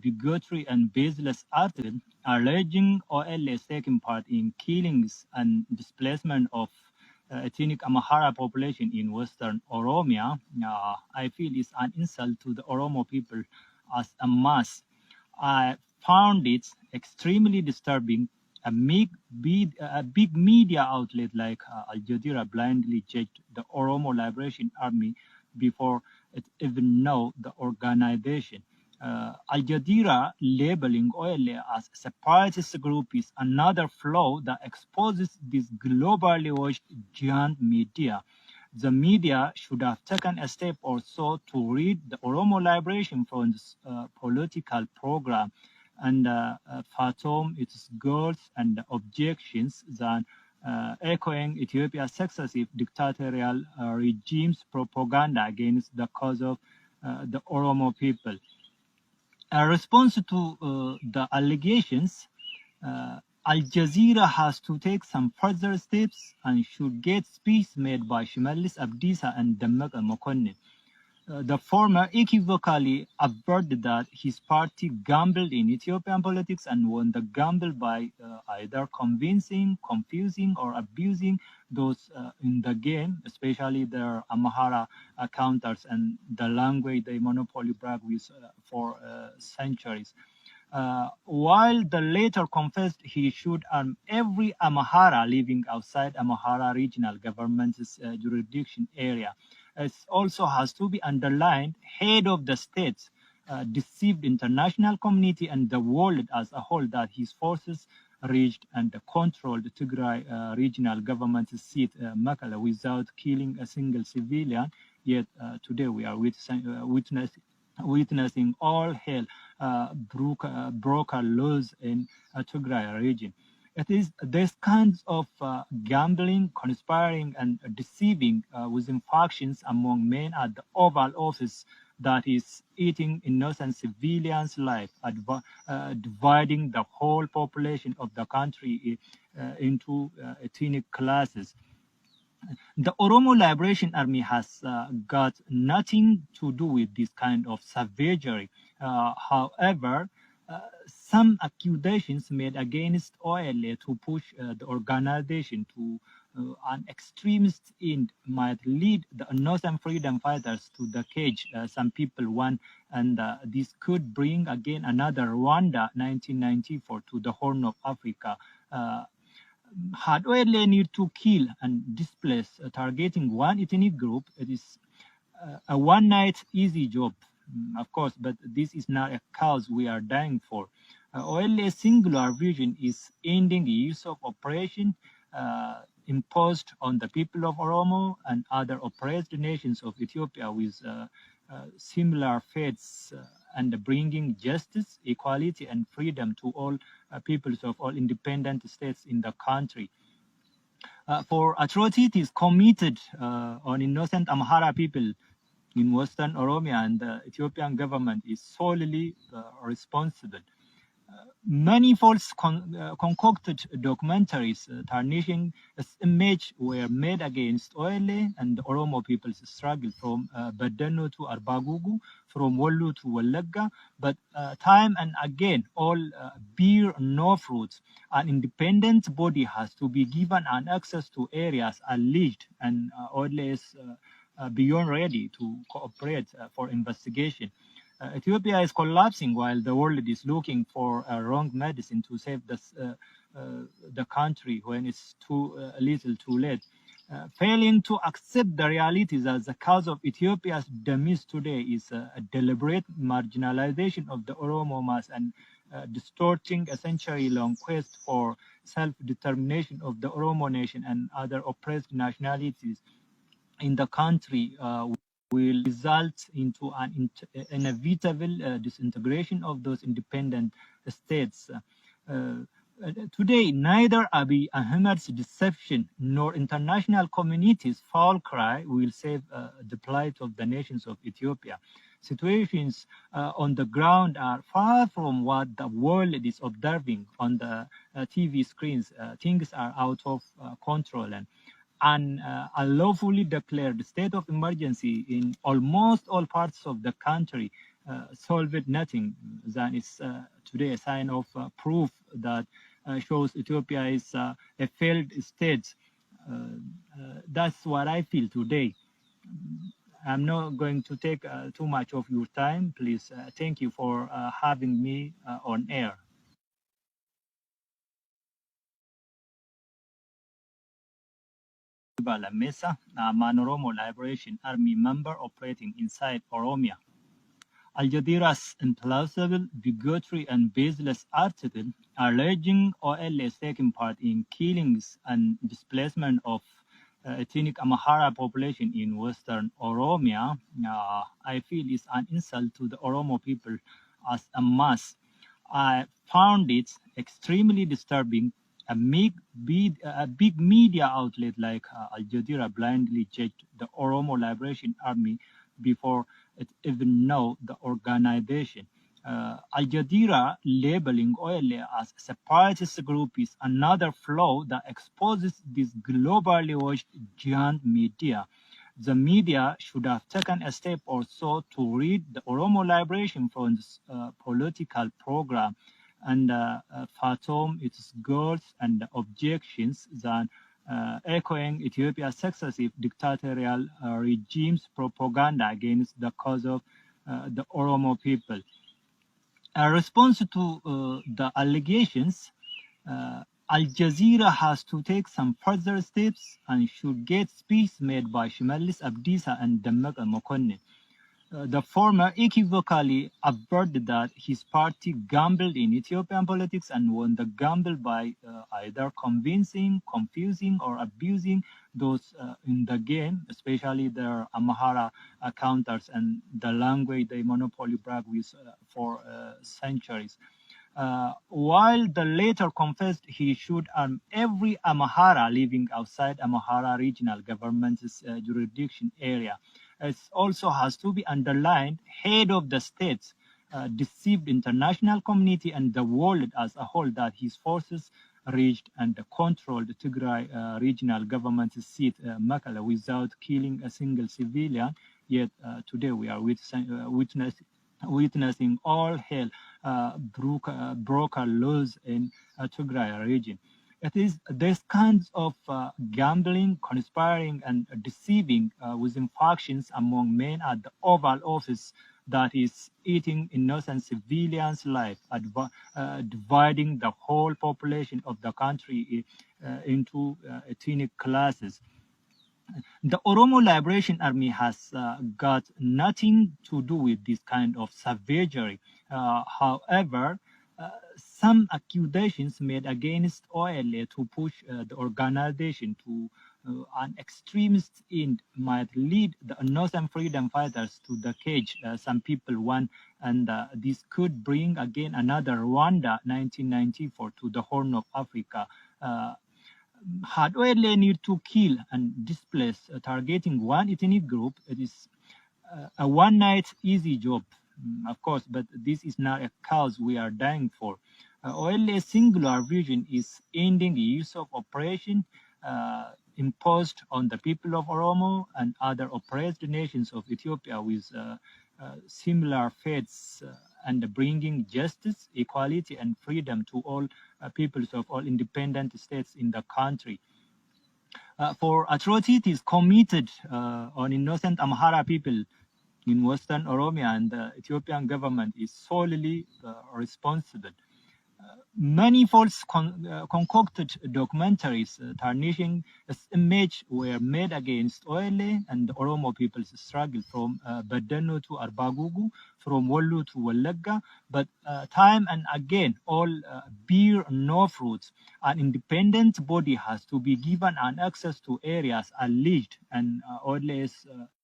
bigotry and baseless articles alleging OL is taking part in killings and displacement of ethnic Amhara population in Western Oromia, I feel is an insult to the Oromo people as a mass. I found it extremely disturbing. A big media outlet like Al Jazeera blindly judged the Oromo Liberation Army before it even know the organization. Al Jazeera labeling OLA as a separatist group is another flaw that exposes this globally watched giant media. The media should have taken a step or so to read the Oromo Liberation Front's political program and fathom its goals and objections than echoing Ethiopia's successive dictatorial regime's propaganda against the cause of the Oromo people. In response to the allegations, Al Jazeera has to take some further steps and should get speech made by Shimalis Abdisa and Dammaka Mokonnin. The former equivocally averted that his party gambled in Ethiopian politics and won the gamble by either convincing, confusing, or abusing those in the game, especially their Amhara counters and the language they monopoly brag with for centuries. While the latter confessed he should arm every Amhara living outside Amhara regional government's jurisdiction area. It also has to be underlined, head of the state deceived international community and the world as a whole that his forces reached and controlled Tigray regional government seat, Mekelle, without killing a single civilian. Yet today we are witnessing all hell broken laws in Tigray region. It is this kinds of gambling, conspiring, and deceiving within factions among men at the Oval Office that is eating innocent civilians' life, dividing the whole population of the country into ethnic classes. The Oromo Liberation Army has got nothing to do with this kind of savagery. However, some accusations made against OLA to push the organization to an extremist end might lead the innocent freedom fighters to the cage some people want, and this could bring again another Rwanda 1994 to the Horn of Africa. Had OLA need to kill and displace targeting one ethnic group, it is a one-night easy job, of course, but this is not a cause we are dying for. OLA's singular vision is ending years of oppression imposed on the people of Oromo and other oppressed nations of Ethiopia with similar fates and bringing justice, equality, and freedom to all peoples of all independent states in the country. For atrocities committed on innocent Amhara people in Western Oromia, and the Ethiopian government is solely responsible. Many false concocted documentaries tarnishing its image were made against OLA and the Oromo people's struggle from Badeno to Arbagugu, from Wollo to Wallagga, but time and again all bear no fruits. An independent body has to be given an access to areas alleged, and OLA is beyond ready to cooperate for investigation. Ethiopia is collapsing while the world is looking for a wrong medicine to save the country when it's too little too late. Failing to accept the reality that the cause of Ethiopia's demise today is a deliberate marginalization of the Oromo mass and distorting a century-long quest for self-determination of the Oromo nation and other oppressed nationalities in the country will result into an inevitable disintegration of those independent states. Today, neither Abiy Ahmed's deception nor international community's foul cry will save the plight of the nations of Ethiopia. Situations on the ground are far from what the world is observing on the TV screens. Things are out of control, and an unlawfully declared state of emergency in almost all parts of the country solved nothing. Then it's today a sign of proof that shows Ethiopia is a failed state. That's what I feel today. I'm not going to take too much of your time. Please, thank you for having me on air. Dirribaa Mesa, an Oromo Liberation Army member operating inside Oromia. Al Jazeera's implausible, bigotry, and baseless article alleging OL is taking part in killings and displacement of ethnic Amhara population in Western Oromia, I feel is an insult to the Oromo people as a mass. I found it extremely disturbing. A big media outlet like Al Jazeera blindly judged the Oromo Liberation Army before it even know the organization. Al Jazeera labeling OLA as a separatist group is another flaw that exposes this globally watched giant media. The media should have taken a step or so to read the Oromo Liberation Front's political program and fathom its goals and objections than echoing Ethiopia's successive dictatorial regime's propaganda against the cause of the Oromo people. In response to the allegations, Al Jazeera has to take some further steps and should get speech made by Shimalis Abdisa and Damak Mokonne. The former equivocally averred that his party gambled in Ethiopian politics and won the gamble by either convincing, confusing, or abusing those in the game, especially their Amhara counters and the language they monopoly brag with for centuries. While the latter confessed he should arm every Amhara living outside Amhara regional government's jurisdiction area. It also has to be underlined, head of the state deceived international community and the world as a whole that his forces reached and controlled Tigray regional government seat, Mekelle, without killing a single civilian. Yet today we are witnessing all hell broken laws in Tigray region. It is these kinds of gambling, conspiring, and deceiving within factions among men at the Oval Office that is eating innocent civilians' life, dividing the whole population of the country into ethnic classes. The Oromo Liberation Army has got nothing to do with this kind of savagery. However, some accusations made against OLA to push the organization to an extremist end might lead the innocent freedom fighters to the cage some people want, and this could bring again another Rwanda 1994 to the Horn of Africa. Had OLA need to kill and displace targeting one ethnic group, it is a one night easy job, of course, but this is not a cause we are dying for. OLA's singular vision is ending the use of oppression imposed on the people of Oromo and other oppressed nations of Ethiopia with similar fates and bringing justice, equality, and freedom to all peoples of all independent states in the country. For atrocities committed on innocent Amhara people in Western Oromia, and the Ethiopian government is solely responsible. Many false concocted documentaries tarnishing its image were made against OLA and the Oromo people's struggle from Badeno to Arbagugu, from Wallu to Wallagga, but time and again all bear no fruits. An independent body has to be given an access to areas alleged and OLA's